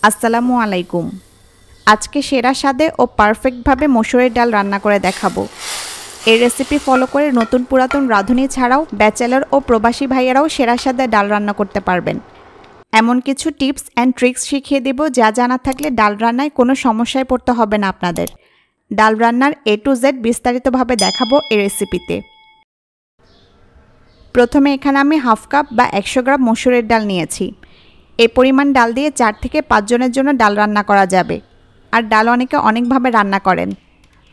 আসসালামু আলাইকুম। আজকে সেরা স্বাদে ও পারফেক্টভাবে মসুরের ডাল রান্না করে দেখাবো। এই রেসিপি ফলো করে নতুন পুরাতন রাঁধুনি ছাড়াও ব্যাচেলর ও প্রবাসী ভাইয়েরাও সেরা স্বাদে ডাল রান্না করতে পারবেন। এমন কিছু টিপস অ্যান্ড ট্রিক্স শিখিয়ে দেব যা জানা থাকলে ডাল রান্নায় কোনো সমস্যায় পড়তে হবে না আপনাদের। ডাল রান্নার A to Z বিস্তারিতভাবে দেখাবো এই রেসিপিতে। প্রথমে এখানে আমি হাফ কাপ বা 100 গ্রাম মসুরের ডাল নিয়েছি। এই পরিমাণ ডাল দিয়ে 4 থেকে 5 জনের জন্য ডাল রান্না করা যাবে। আর ডাল অনেকে অনেকভাবে রান্না করেন,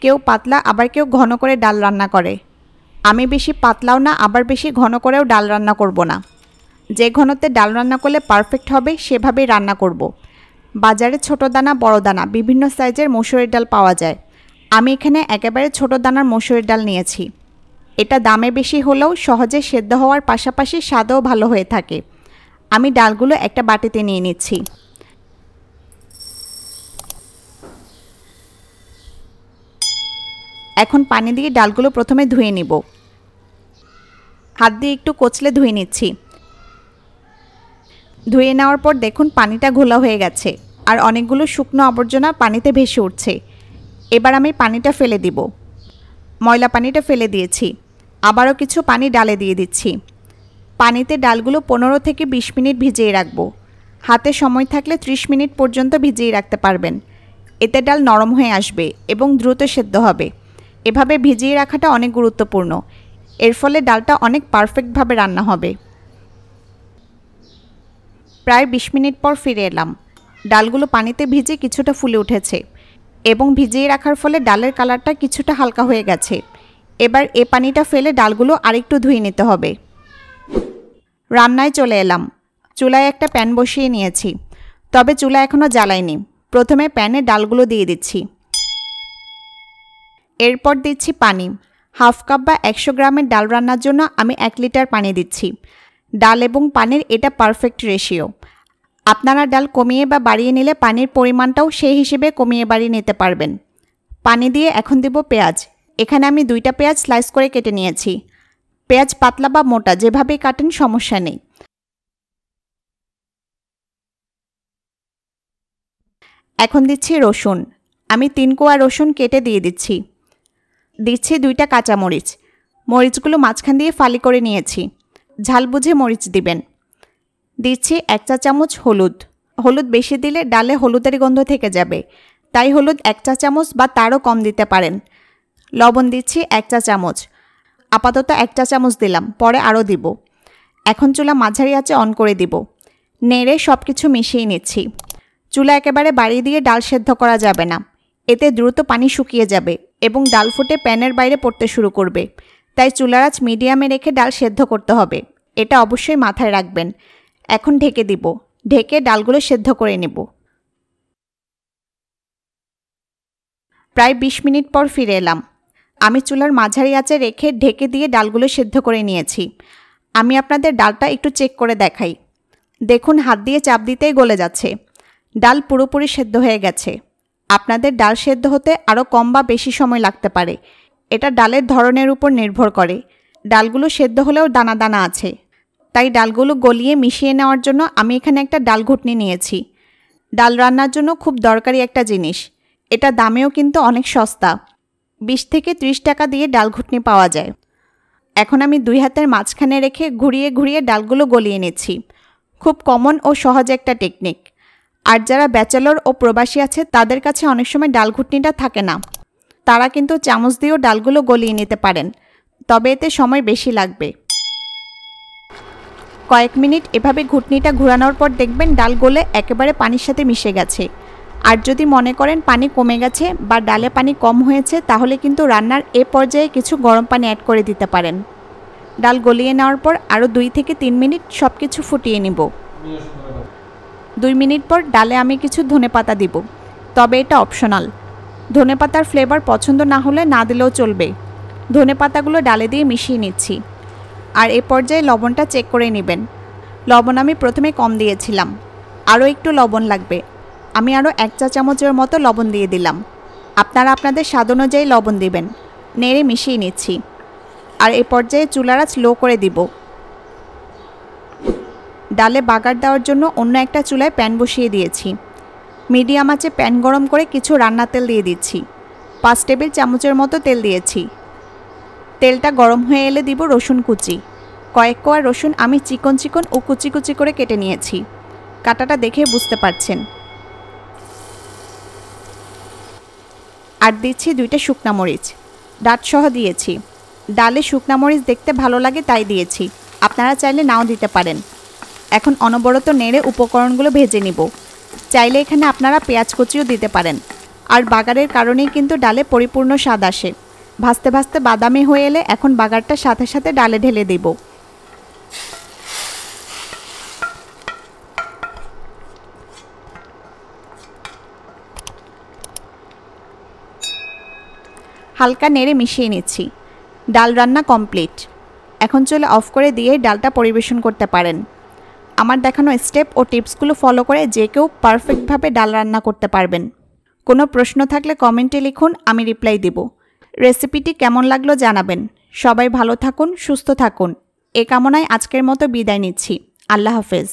কেউ পাতলা আবার কেউ ঘন করে ডাল রান্না করে। আমি বেশি পাতলাও না আবার বেশি ঘন করেও ডাল রান্না করব না। যে ঘনত্বে ডাল রান্না করলে পারফেক্ট হবে সেভাবেই রান্না করব। বাজারে ছোট দানা বড় দানা বিভিন্ন সাইজের মসুরের ডাল পাওয়া যায়। আমি এখানে একেবারে ছোট দানার মসুরের ডাল নিয়েছি। এটা দামে বেশি হলেও সহজে সেদ্ধ হওয়ার পাশাপাশি স্বাদও ভালো হয়ে থাকে। আমি ডালগুলো একটা বাটিতে নিয়ে নিচ্ছি। এখন পানি দিয়ে ডালগুলো প্রথমে ধুয়ে নিব। হাত দিয়ে একটু কচলে ধুয়ে নিচ্ছি। ধুয়ে নেওয়ার পর দেখুন পানিটা ঘোলা হয়ে গেছে আর অনেকগুলো শুকনো আবর্জনা পানিতে ভেসে উঠছে। এবার আমি পানিটা ফেলে দিব। ময়লা পানিটা ফেলে দিয়েছি। আবারও কিছু পানি ডালে দিয়ে দিচ্ছি। পানিতে ডালগুলো 15 থেকে 20 মিনিট ভিজিয়ে রাখবো। হাতে সময় থাকলে 30 মিনিট পর্যন্ত ভিজিয়ে রাখতে পারবেন। এতে ডাল নরম হয়ে আসবে এবং দ্রুত সেদ্ধ হবে। এভাবে ভিজিয়ে রাখাটা অনেক গুরুত্বপূর্ণ। এর ফলে ডালটা অনেক পারফেক্টভাবে রান্না হবে। প্রায় 20 মিনিট পর ফিরে এলাম। ডালগুলো পানিতে ভিজে কিছুটা ফুলে উঠেছে এবং ভিজিয়ে রাখার ফলে ডালের কালারটা কিছুটা হালকা হয়ে গেছে। এবার এ পানিটা ফেলে ডালগুলো আরেকটু ধুয়ে নিতে হবে। রান্নায় চলে এলাম। চুলায় একটা প্যান বসিয়ে নিয়েছি, তবে চুলা এখনও জ্বালাইনি। প্রথমে প্যানে ডালগুলো দিয়ে দিচ্ছি। এরপর দিচ্ছি পানি। হাফ কাপ বা 100 গ্রামের ডাল রান্নার জন্য আমি 1 লিটার পানি দিচ্ছি। ডাল এবং পানির এটা পারফেক্ট রেশিও। আপনারা ডাল কমিয়ে বা বাড়িয়ে নিলে পানির পরিমাণটাও সেই হিসেবে কমিয়ে বাড়িয়ে নিতে পারবেন। পানি দিয়ে এখন দেব পেঁয়াজ। এখানে আমি 2টা পেঁয়াজ স্লাইস করে কেটে নিয়েছি। পেঁয়াজ পাতলা বা মোটা যেভাবেই কাটেন সমস্যা নেই। এখন দিচ্ছি রসুন। আমি 3 কোয়া রসুন কেটে দিয়ে দিচ্ছি। দিচ্ছি 2টা কাঁচামরিচ। মরিচগুলো মাঝখান দিয়ে ফালি করে নিয়েছি। ঝাল বুঝে মরিচ দিবেন। দিচ্ছি 1 চা চামচ হলুদ। হলুদ বেশি দিলে ডালে হলুদের গন্ধ থেকে যাবে, তাই হলুদ 1 চা চামচ বা তারও কম দিতে পারেন। লবণ দিচ্ছি 1 চা চামচ। আপাতত 1 চা চামচ দিলাম, পরে আরও দিব। এখন চুলা মাঝারি আঁচে অন করে দিব। নেড়ে সব কিছু মিশিয়ে নিচ্ছি। চুলা একেবারে বাড়িয়ে দিয়ে ডাল সেদ্ধ করা যাবে না। এতে দ্রুত পানি শুকিয়ে যাবে এবং ডাল ফুটে প্যানের বাইরে পড়তে শুরু করবে। তাই চুলার আঁচ মিডিয়ামে রেখে ডাল সেদ্ধ করতে হবে। এটা অবশ্যই মাথায় রাখবেন। এখন ঢেকে দিব। ঢেকে ডালগুলো সেদ্ধ করে নেব। প্রায় 20 মিনিট পর ফিরে এলাম। আমি চুলার মাঝারি আঁচে রেখে ঢেকে দিয়ে ডালগুলো সেদ্ধ করে নিয়েছি। আমি আপনাদের ডালটা একটু চেক করে দেখাই। দেখুন হাত দিয়ে চাপ দিতেই গলে যাচ্ছে। ডাল পুরোপুরি সেদ্ধ হয়ে গেছে। আপনাদের ডাল সেদ্ধ হতে আরও কম বা বেশি সময় লাগতে পারে। এটা ডালের ধরনের উপর নির্ভর করে। ডালগুলো সেদ্ধ হলেও দানা দানা আছে, তাই ডালগুলো গলিয়ে মিশিয়ে নেওয়ার জন্য আমি এখানে একটা ডাল ঘুটনি নিয়েছি। ডাল রান্নার জন্য খুব দরকারি একটা জিনিস। এটা দামেও কিন্তু অনেক সস্তা। 20 থেকে 30 টাকা দিয়ে ডাল ঘুটনি পাওয়া যায়। এখন আমি 2 হাতের মাঝখানে রেখে ঘুরিয়ে ঘুরিয়ে ডালগুলো গলিয়ে নিচ্ছি। খুব কমন ও সহজ একটা টেকনিক। আর যারা ব্যাচেলর ও প্রবাসী আছে তাদের কাছে অনেক সময় ডাল ঘুটনিটা থাকে না। তারা কিন্তু চামচ দিয়েও ডালগুলো গলিয়ে নিতে পারেন, তবে এতে সময় বেশি লাগবে। কয়েক মিনিট এভাবে ঘুটনিটা ঘোরানোর পর দেখবেন ডাল গলে একেবারে পানির সাথে মিশে গেছে। আর যদি মনে করেন পানি কমে গেছে বা ডালে পানি কম হয়েছে, তাহলে কিন্তু রান্নার এ পর্যায়ে কিছু গরম পানি অ্যাড করে দিতে পারেন। ডাল গলিয়ে নেওয়ার পর আরও 2 থেকে 3 মিনিট সব কিছু ফুটিয়ে নিব। 2 মিনিট পর ডালে আমি কিছু ধনেপাতা দিব, তবে এটা অপশনাল। ধনেপাতার ফ্লেভার পছন্দ না হলে না দিলেও চলবে। ধনেপাতাগুলো ডালে দিয়ে মিশিয়ে নিচ্ছি। আর এ পর্যায়ে লবণটা চেক করে নেবেন। লবণ আমি প্রথমে কম দিয়েছিলাম, আরও একটু লবণ লাগবে। আমি আরও 1 চা চামচের মতো লবণ দিয়ে দিলাম। আপনারা আপনাদের স্বাদ অনুযায়ী লবণ দিবেন। নেড়ে মিশিয়ে নিচ্ছি। আর এ পর্যায়ে চুলার আঁচ লো করে দিব। ডালে বাগার দেওয়ার জন্য অন্য একটা চুলায় প্যান বসিয়ে দিয়েছি। মিডিয়াম আঁচে প্যান গরম করে কিছু রান্নার তেল দিয়ে দিচ্ছি। 5 টেবিল চামচের মতো তেল দিয়েছি। তেলটা গরম হয়ে এলে দিব রসুন কুচি। কয়েক কোয়া রসুন আমি চিকন চিকন ও কুচি কুচি করে কেটে নিয়েছি। কাটাটা দেখে বুঝতে পারছেন। আর দিচ্ছি 2টা শুকনা মরিচ, ডাঁটসহ দিয়েছি। ডালে শুকনা মরিচ দেখতে ভালো লাগে তাই দিয়েছি, আপনারা চাইলে নাও দিতে পারেন। এখন অনবরত নেড়ে উপকরণগুলো ভেজে নিব। চাইলে এখানে আপনারা পেঁয়াজ কুচিও দিতে পারেন। আর বাগারের কারণেই কিন্তু ডালে পরিপূর্ণ স্বাদ আসে। ভাজতে ভাজতে বাদামি হয়ে এলে এখন বাগারটা সাথে সাথে ডালে ঢেলে দেব। হালকা নেড়ে মিশিয়ে নিচ্ছি। ডাল রান্না কমপ্লিট। এখন চলে অফ করে দিয়ে ডালটা পরিবেশন করতে পারেন। আমার দেখানো স্টেপ ও টিপসগুলো ফলো করে যে কেউ পারফেক্টভাবে ডাল রান্না করতে পারবেন। কোনো প্রশ্ন থাকলে কমেন্টে লিখুন, আমি রিপ্লাই দেব। রেসিপিটি কেমন লাগলো জানাবেন। সবাই ভালো থাকুন, সুস্থ থাকুন। এ কামনায় আজকের মতো বিদায় নিচ্ছি। আল্লাহ হাফেজ।